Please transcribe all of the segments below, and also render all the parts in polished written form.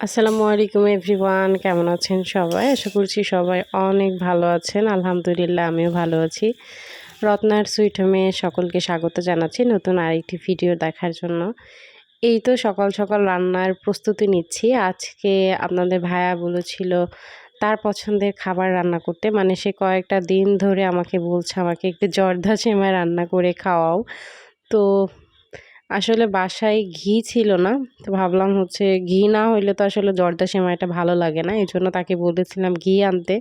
আসসালামু আলাইকুম এভরিওয়ান, কেমন আছেন সবাই? আশা করছি সবাই অনেক ভালো আছেন। আলহামদুলিল্লাহ আমিও ভালো আছি। রত্নার সুইট হোমে সকলকে স্বাগত জানাচ্ছি নতুন আরেকটি ভিডিও দেখার জন্য। এই তো সকাল সকাল রান্নার প্রস্তুতি নিচ্ছি। আজকে আপনাদের ভাইয়া বলেছিল তার পছন্দের খাবার রান্না করতে। মানে সে কয়েকটা দিন ধরে আমাকে বলছে আমাকে একটু জর্দা সেমাই রান্না করে খাওয়াও। তো আসলে বাসায় ঘি ছিল না। তো ভাবলাম হচ্ছে ঘি না হইলে তো আসলে জর্দা সেমাইটা ভালো লাগে না। এজন্য তাকে বলেছিলাম ঘি আনতে।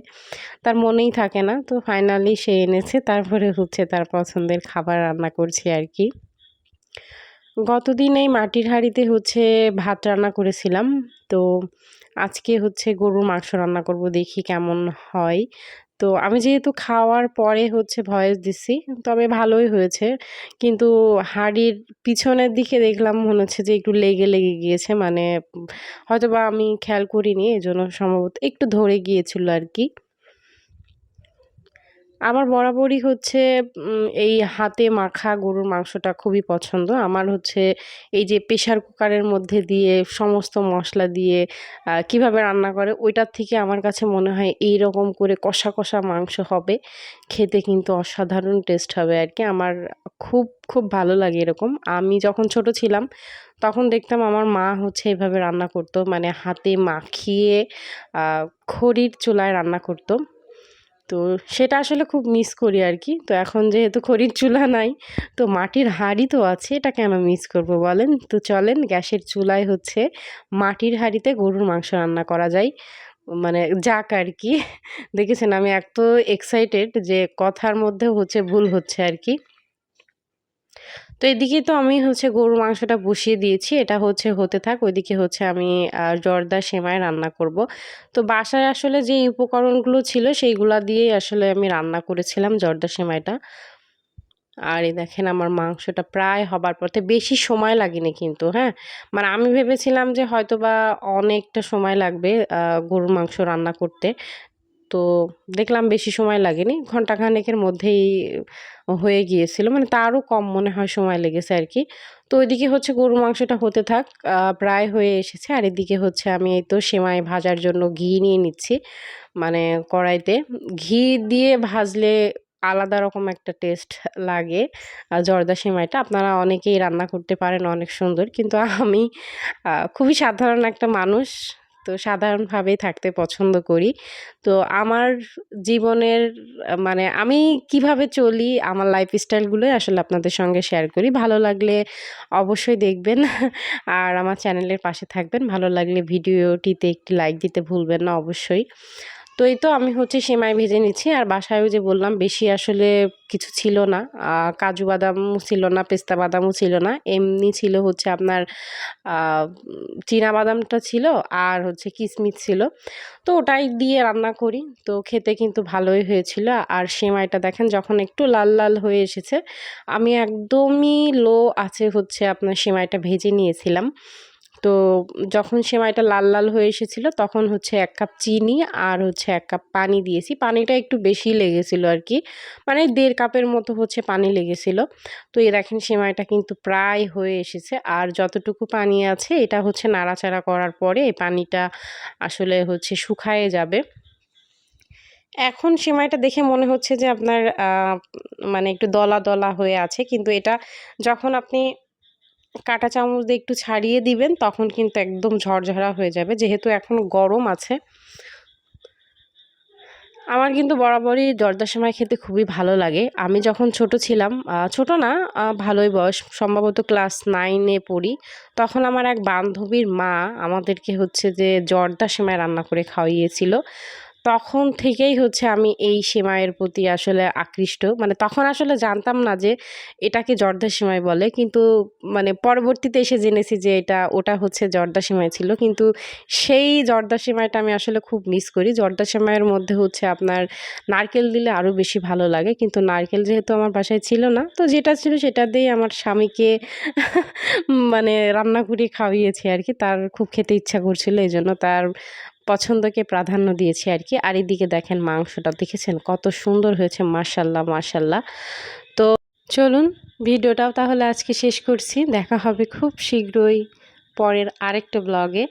তার মনেই থাকে না। তো ফাইনালি সে এনেছে। তারপরে হচ্ছে তার পছন্দের খাবার রান্না করছি আরকি। গতদিন এই মাটির হাঁড়িতে হচ্ছে ভাত রান্না করেছিলাম। তো আজকে হচ্ছে গরুর মাংস রান্না করব, দেখি কেমন হয়। তো আমি যেহেতু খাওয়ার পরে হচ্ছে ভয়েস দিছি, তবে ভালোই হয়েছে। কিন্তু হাঁড়ির পিছনের দিকে দেখলাম মনে হচ্ছে যে একটু লেগে গিয়েছে। মানে হয়তোবা আমি খেয়াল করিনি, এজন্য সম্ভবত একটু ধরে গিয়েছিল আরকি। আমার বরাবরই হচ্ছে এই হাতে মাখা গরুর মাংসটা খুবই পছন্দ। আমার হচ্ছে এই যে প্রেশার কুকারের মধ্যে দিয়ে সমস্ত মসলা দিয়ে কিভাবে রান্না করে ওইটার থেকে আমার কাছে মনে হয় এইরকম করে কষা মাংস হবে। খেতে কিন্তু অসাধারণ টেস্ট হবে আরকি। আমার খুব ভালো লাগে এরকম। আমি যখন ছোট ছিলাম তখন দেখতাম আমার মা হচ্ছে এভাবে রান্না করতো। মানে হাতে মাখিয়ে আ খড়ির চুলায় রান্না করতো। তো সেটা আসলে খুব মিস করি আরকি। তো এখন যেহেতু খড়ির চুলা নাই, তো মাটির হাঁড়ি তো আছে, এটা কেন মিস করব বলেন? তো চলেন গ্যাসের চুলায় হচ্ছে মাটির হাঁড়িতে গরুর মাংস রান্না করা যায়। মানে যাক আরকি। দেখেছেন আমি এত এক্সাইটেড যে কথার মধ্যেও হচ্ছে ভুল হচ্ছে আরকি। তো এদিকে তো আমি হচ্ছে গরুর মাংসটা বসিয়ে দিয়েছি। এটা হচ্ছে হতে থাক। ওইদিকে হচ্ছে আমি জর্দা সেমাই রান্না করব। তো বাসায় আসলে যে উপকরণগুলো ছিল সেইগুলা দিয়েই আসলে আমি রান্না করেছিলাম জর্দা সেমাইটা। আর এই দেখেন আমার মাংসটা প্রায় হবার পথে, বেশি সময় লাগেনি কিন্তু, হ্যাঁ? মানে আমি ভেবেছিলাম যে হয়তোবা অনেকটা সময় লাগবে গরুর মাংস রান্না করতে। তো দেখলাম বেশি সময় লাগেনি। ঘন্টাখানেকের মধ্যেই হয়ে গিয়েছিল। মানে তারও কম মনে হয় সময় লেগেছে আরকি। তো ওইদিকে হচ্ছে গরুর মাংসটা হতে থাক। প্রায় হয়ে এসেছে। আর এদিকে হচ্ছে আমি এই তো সেমাই ভাজার জন্য ঘি নিয়ে নিচ্ছি। মানে কড়াইতে। ঘি দিয়ে ভাজলে আলাদা রকম একটা টেস্ট লাগে জর্দা সেমাইটা। আপনারা অনেকেই রান্না করতে পারেন অনেক সুন্দর। কিন্তু আমি খুবই সাধারণ একটা মানুষ। তো সাধারণভাবেই থাকতে পছন্দ করি। তো আমার জীবনের মানে আমি কিভাবে চলি, আমার লাইফস্টাইলগুলোই আসলে আপনাদের সঙ্গে শেয়ার করি। ভালো লাগলে অবশ্যই দেখবেন। আর আমার চ্যানেলের পাশে থাকবেন। ভালো লাগলে ভিডিওটিতে একটি লাইক দিতে ভুলবেন না অবশ্যই। তো এই তো আমি হচ্ছে সেমাই ভেজে নিচ্ছি। আর বাসায়ও যে বললাম বেশি আসলে কিছু ছিল না। কাজু বাদামও ছিল না, পেস্তা বাদামও ছিল না। এমনি ছিল হচ্ছে আপনার আ চীনা বাদামটা ছিল আর হচ্ছে কিশমিশ ছিল। তো ওটাই দিয়ে রান্না করি। তো খেতে কিন্তু ভালোই হয়েছিল। আর সেমাইটা দেখেন যখন একটু লাল হয়ে এসেছে, আমি একদমই লো আঁচে হচ্ছে আপনার সেমাইটা ভেজে নিয়েছিলাম। তো যখন সেমাইটা লাল হয়ে এসেছিল তখন হচ্ছে ১ কাপ চিনি আর হচ্ছে ১ কাপ পানি দিয়েছি। পানিটা একটু বেশিই লেগেছিল আরকি। মানে ১.৫ কাপের মতো হচ্ছে পানি লেগেছিল। তো এই দেখেন সেমাইটা কিন্তু প্রায় হয়ে এসেছে। আর যতটুকু পানি আছে এটা হচ্ছে নাড়াচাড়া করার পরে এই পানিটা আসলে হচ্ছে শুকায়ে যাবে। এখন সেমাইটা দেখে মনে হচ্ছে যে আপনার মানে একটু দলা হয়ে আছে। কিন্তু এটা যখন আপনি কাঁটা চামচ দিয়ে একটু ছাড়িয়ে দিবেন তখন কিন্তু একদম ঝরঝরা হয়ে যাবে। যেহেতু এখনো গরম আছে। আমার কিন্তু বরাবরই জর্দা সেমাই খেতে খুবই ভালো লাগে। আমি যখন ছোট ছিলাম, ছোট না, ভালোই বয়স, সম্ভবত ক্লাস 9 এ পড়ি। তখন আমার এক বান্ধবীর মা আমাদেরকে হচ্ছে যে জর্দা সেমাই রান্না করে খাওয়িয়েছিল। তখন থেকেই হচ্ছে আমি এই সেমাইয়ের প্রতি আসলে আকৃষ্ট। মানে তখন আসলে জানতাম না যে এটাকে জর্দা সেমাই বলে। কিন্তু মানে পরবর্তীতে এসে জেনেছি যে ওটা হচ্ছে জর্দা সেমাই ছিল। কিন্তু সেই জর্দা সেমাইটা আমি আসলে খুব মিস করি। জর্দা সেমাইয়ের মধ্যে হচ্ছে আপনার নারকেল দিলে আরও বেশি ভালো লাগে। কিন্তু নারকেল যেহেতু আমার বাসায় ছিল না, তো যেটা ছিল সেটা দিয়েই আমার স্বামীকে মানে রান্না করে খাওয়িয়েছি আরকি। তার খুব খেতে ইচ্ছা করছিল, এজন্য তার পছন্দকে প্রাধান্য দিয়েছি আরকি। আর এদিকে দেখেন মাংসটা দেখেছেন কত সুন্দর হয়েছে, মাশাআল্লাহ। তো চলুন ভিডিওটাও তাহলে আজকে শেষ করছি। দেখা হবে খুব শীঘ্রই পরের আরেকটা ব্লগে।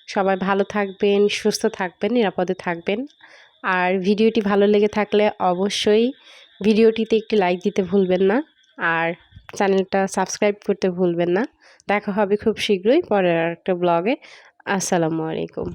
সবাই ভালো থাকবেন, সুস্থ থাকবেন, নিরাপদে থাকবেন। আর ভিডিওটি ভালো লেগে থাকলে অবশ্যই ভিডিওটিতে একটি লাইক দিতে ভুলবেন না, আর চ্যানেলটা সাবস্ক্রাইব করতে ভুলবেন না। দেখা হবে খুব শীঘ্রই পরের আরেকটা ব্লগে। আসসালামু আলাইকুম।